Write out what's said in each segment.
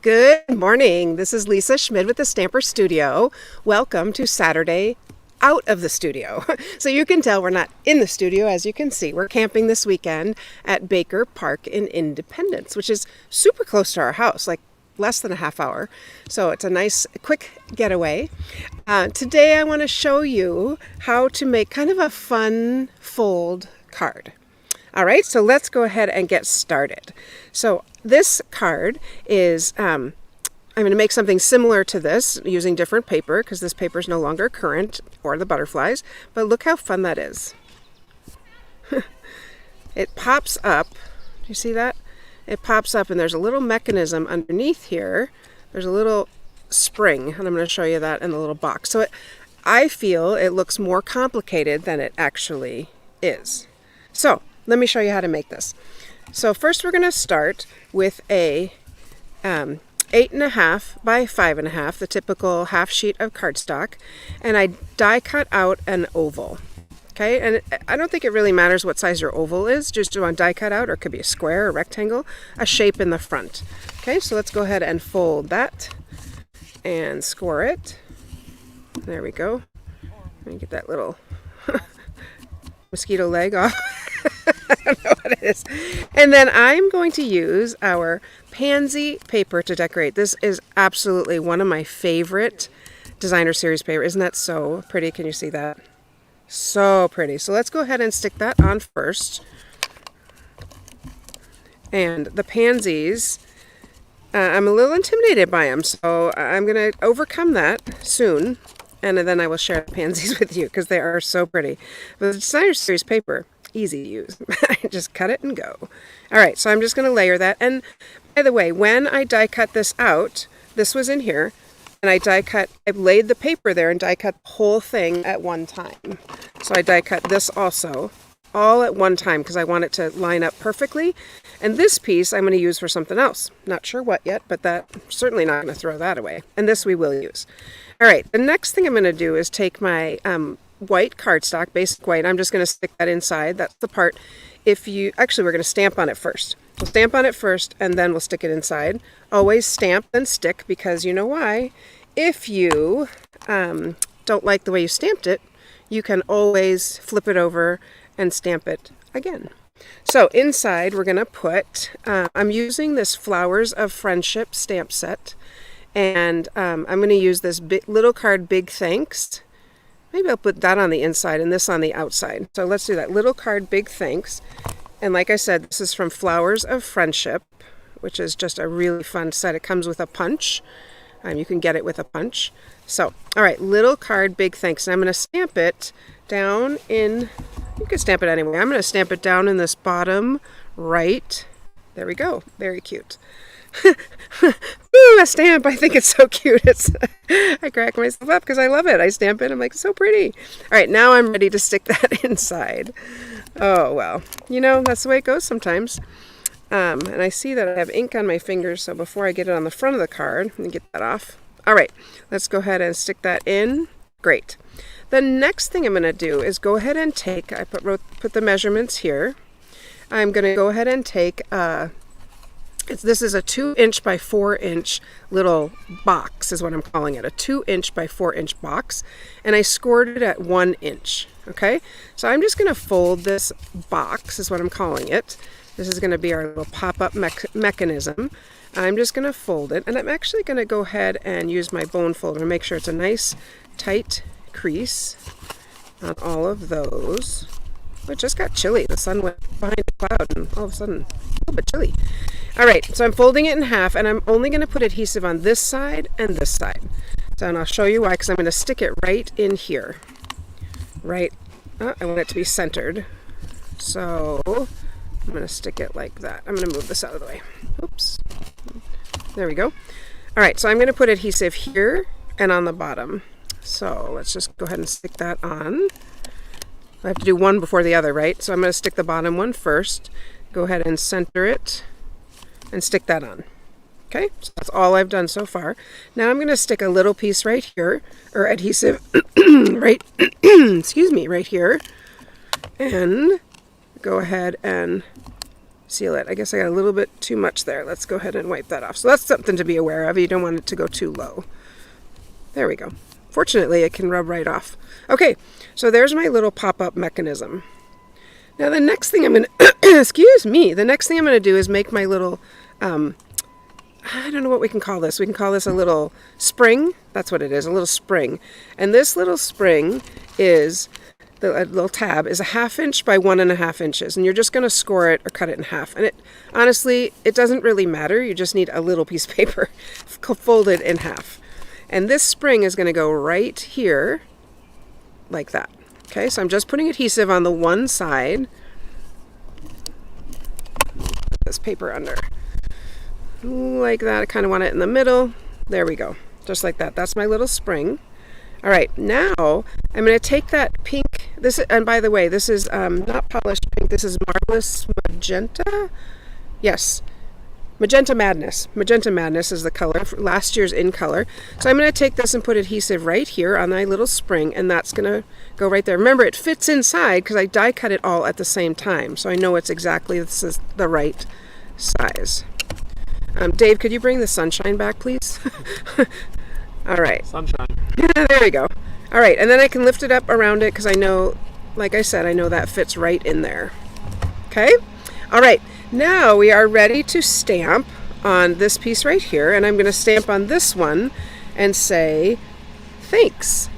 Good morning. This is Lisa Schmid with the Stamper Studio. Welcome to Saturday out of the studio. So you can tell we're not in the studio. As you can see, we're camping this weekend at Baker Park in Independence, which is super close to our house, like less than a half hour. So it's a nice quick getaway. Today I want to show you how to make kind of a fun fold card. All right, so let's go ahead and get started. So this card is, I'm going to make something similar to this using different paper because this paper is no longer current, or the butterflies, but look how fun that is. It pops up. Do you see that? It pops up and there's a little mechanism underneath here. There's a little spring, and I'm going to show you that in the little box. So I feel it looks more complicated than it actually is. So let me show you how to make this. So first we're going to start with a 8.5 by 5.5, the typical half sheet of cardstock, and I die cut out an oval. Okay, and I don't think it really matters what size your oval is, just do you want die cut out, or it could be a square, a rectangle, a shape in the front. Okay, so let's go ahead and fold that and score it. There we go. Let me get that little mosquito leg off. I don't know what it is. And then I'm going to use our pansy paper to decorate. This is absolutely one of my favorite designer series paper. Isn't that so pretty? Can you see that? So pretty. So let's go ahead and stick that on first. And the pansies, I'm a little intimidated by them, so I'm going to overcome that soon. And then I will share the pansies with you because they are so pretty. But the designer series paper, easy to use. Just cut it and go. All right, so I'm just going to layer that. And by the way, when I die cut this out, this was in here, and I laid the paper there and die cut the whole thing at one time. So I die cut this also, all at one time, because I want it to line up perfectly. And this piece I'm going to use for something else. Not sure what yet, but certainly not going to throw that away. And this we will use. All right, the next thing I'm going to do is take my white cardstock, basic white. I'm just going to stick that inside. That's the part. Actually, we're going to stamp on it first. We'll stamp on it first, and then we'll stick it inside. Always stamp, then stick, because you know why? If you don't like the way you stamped it, you can always flip it over and stamp it again. So inside, we're going to put, I'm using this Flowers of Friendship stamp set, and I'm going to use this little card, Big Thanks. Maybe I'll put that on the inside and this on the outside. So let's do that. Little card, Big Thanks. And like I said, this is from Flowers of Friendship, which is just a really fun set. It comes with a punch. You can get it with a punch. So, all right, little card, Big Thanks. And I'm going to stamp it down in, you can stamp it anywhere. I'm going to stamp it down in this bottom right. There we go. Very cute. Ooh, a stamp. I think it's so cute. I crack myself up because I love it. I stamp it. I'm like, so pretty. All right, now I'm ready to stick that inside. Oh, well, that's the way it goes sometimes. And I see that I have ink on my fingers, so before I get it on the front of the card, let me get that off. All right, let's go ahead and stick that in. Great. The next thing I'm going to do is go ahead and take, I put the measurements here. I'm going to go ahead and take, this is a 2" by 4" little box, is what I'm calling it, a 2" by 4" box, and I scored it at 1 inch. Okay, so I'm just going to fold this box, is what I'm calling it. This is going to be our little pop-up mechanism. I'm just going to fold it, and I'm actually going to go ahead and use my bone folder to make sure it's a nice tight crease on all of those. Oh, it just got chilly. The sun went behind the cloud, and all of a sudden, a little bit chilly. All right, so I'm folding it in half, and I'm only going to put adhesive on this side and this side. So, and I'll show you why, because I'm going to stick it right in here. Right, I want it to be centered. So I'm going to stick it like that. I'm going to move this out of the way. Oops. There we go. All right, so I'm going to put adhesive here and on the bottom. So let's just go ahead and stick that on. I have to do one before the other, right? So I'm going to stick the bottom one first. Go ahead and center it and stick that on. Okay, so that's all I've done so far. Now I'm going to stick a little piece right here, or adhesive, right, excuse me, right here, and go ahead and seal it. I guess I got a little bit too much there. Let's go ahead and wipe that off. So that's something to be aware of. You don't want it to go too low. There we go. Fortunately, it can rub right off. Okay, so there's my little pop-up mechanism. Now the next thing I'm going to, excuse me, the next thing I'm going to do is make my little, I don't know what we can call this. We can call this a little spring. That's what it is, a little spring. And this little spring is, the little tab is 1/2 inch by 1.5 inches. And you're just going to score it or cut it in half. And honestly, it doesn't really matter. You just need a little piece of paper folded in half. And this spring is going to go right here like that. Okay, so I'm just putting adhesive on the one side. This paper under. Like that. I kind of want it in the middle. There we go. Just like that. That's my little spring. All right, now I'm going to take that pink. This, and by the way, this is not polished pink. This is Marvelous Magenta. Yes. Magenta Madness. Magenta Madness is the color, last year's in color. So I'm going to take this and put adhesive right here on my little spring, and that's going to go right there. Remember, it fits inside because I die cut it all at the same time, so I know it's exactly this is the right size. Dave, could you bring the sunshine back, please? All right. Sunshine. There we go. All right, and then I can lift it up around it because I know, like I said, I know that fits right in there. Okay? All right. Now we are ready to stamp on this piece right here, and I'm going to stamp on this one and say, thanks.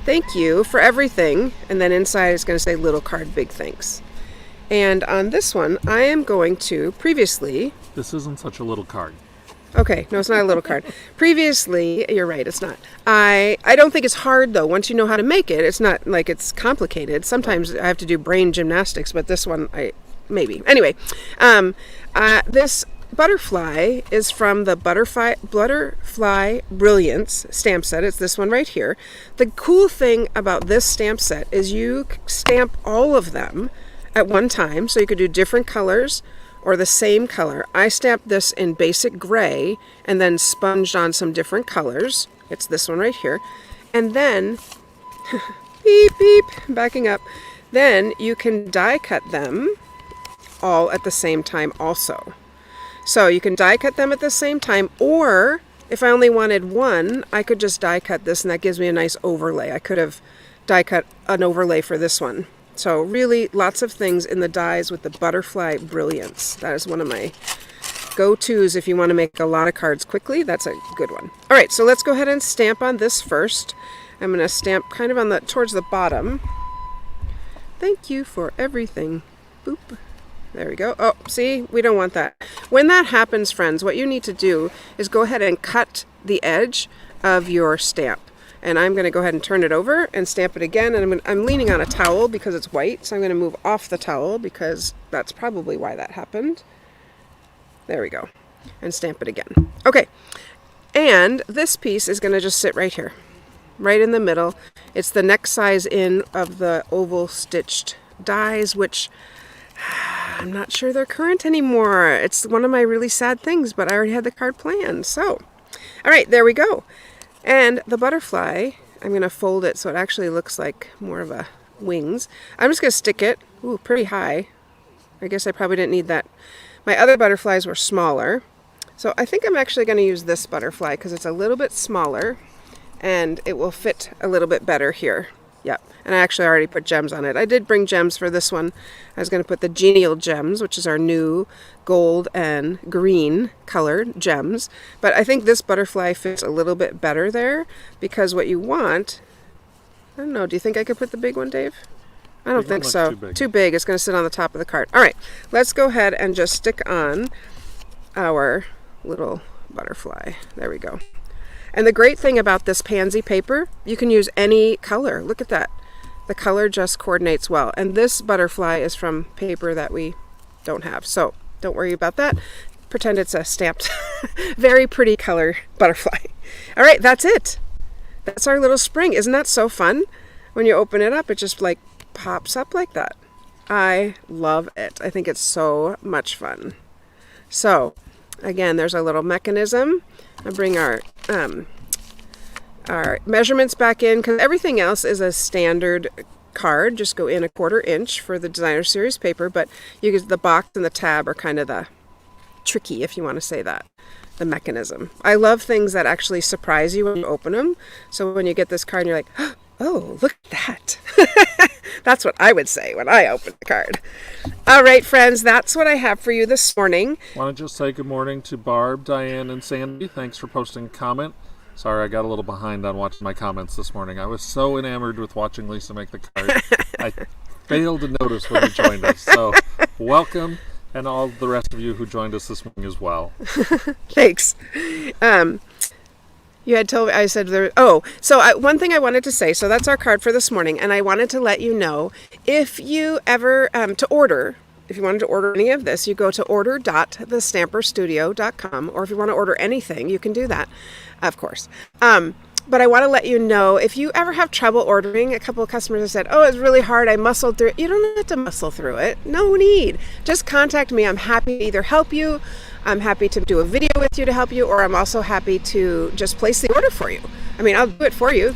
Thank you for everything. And then inside it's going to say little card, big thanks. And on this one, I am going to previously... This isn't such a little card. Okay, no, it's not a little card. Previously, you're right, it's not. I don't think it's hard, though. Once you know how to make it, it's not like it's complicated. Sometimes I have to do brain gymnastics, but this one, maybe. Anyway, this butterfly is from the Butterfly Brilliance stamp set. It's this one right here. The cool thing about this stamp set is you stamp all of them at one time, so you could do different colors or the same color. I stamped this in basic gray and then sponged on some different colors. It's this one right here. And then, beep, beep, backing up. Then you can die cut them all at the same time also. So you can die cut them at the same time, or if I only wanted one, I could just die cut this and that gives me a nice overlay. I could have die cut an overlay for this one. So really lots of things in the dies with the Butterfly Brilliance. That is one of my go-tos if you want to make a lot of cards quickly. That's a good one. All right, so let's go ahead and stamp on this first. I'm going to stamp kind of on the towards the bottom. Thank you for everything. Boop. There we go. Oh, see, we don't want that. When that happens, friends, what you need to do is go ahead and cut the edge of your stamp. And I'm going to go ahead and turn it over and stamp it again. And I'm leaning on a towel because it's white. So I'm going to move off the towel because that's probably why that happened. There we go. And stamp it again. Okay. And this piece is going to just sit right here. Right in the middle. It's the next size in of the oval stitched dies, which I'm not sure they're current anymore. It's one of my really sad things, but I already had the card planned. So, all right, there we go. And the butterfly, I'm going to fold it so it actually looks like more of a wings. I'm just going to stick it, ooh, pretty high. I guess I probably didn't need that. My other butterflies were smaller. So I think I'm actually going to use this butterfly because it's a little bit smaller and it will fit a little bit better here. Yep. And I actually already put gems on it. I did bring gems for this one. I was going to put the Genial Gems, which is our new gold and green colored gems. But I think this butterfly fits a little bit better there because what you want, I don't know, do you think I could put the big one, Dave? I don't think so. Too big. It's going to sit on the top of the card. All right, let's go ahead and just stick on our little butterfly. There we go. And the great thing about this pansy paper, you can use any color. Look at that. The color just coordinates well. And this butterfly is from paper that we don't have. So don't worry about that. Pretend it's a stamped, very pretty color butterfly. All right, that's it. That's our little spring. Isn't that so fun? When you open it up, it just like pops up like that. I love it. I think it's so much fun. So again, there's our little mechanism. I'll bring our measurements back in because everything else is a standard card. Just go in 1/4 inch for the designer series paper, but the box and the tab are kind of the tricky, if you want to say that, the mechanism. I love things that actually surprise you when you open them. So when you get this card and you're like, oh, look at that. That's what I would say when I open the card. All right, friends, that's what I have for you this morning. Want to just say good morning to Barb, Diane, and Sandy. Thanks for posting a comment. Sorry, I got a little behind on watching my comments this morning. I was so enamored with watching Lisa make the card. I failed to notice when you joined us. So welcome, and all the rest of you who joined us this morning as well. Thanks. You had told me, I said there, one thing I wanted to say, so that's our card for this morning, and I wanted to let you know, if you ever, if you wanted to order any of this, you go to order.thestamperstudio.com, or if you want to order anything, you can do that, of course. But I want to let you know, if you ever have trouble ordering, a couple of customers have said, oh, it's really hard, I muscled through it. You don't have to muscle through it. No need. Just contact me. I'm happy to either help you, I'm happy to do a video with you to help you, or I'm also happy to just place the order for you. I mean, I'll do it for you.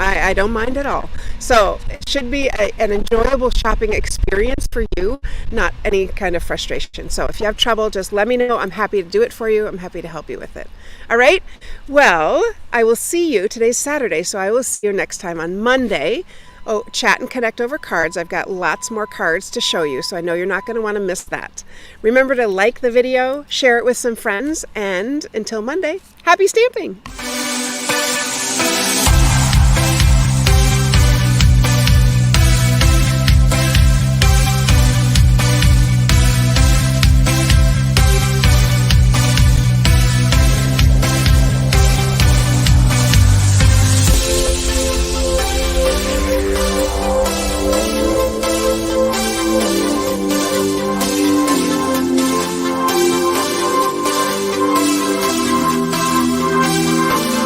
I don't mind at all. So it should be an enjoyable shopping experience for you, not any kind of frustration. So if you have trouble, just let me know. I'm happy to do it for you. I'm happy to help you with it. All right? Well, I will see you. Today's Saturday, so I will see you next time on Monday. Oh, chat and connect over cards. I've got lots more cards to show you, so I know you're not going to want to miss that. Remember to like the video, share it with some friends, and until Monday, happy stamping!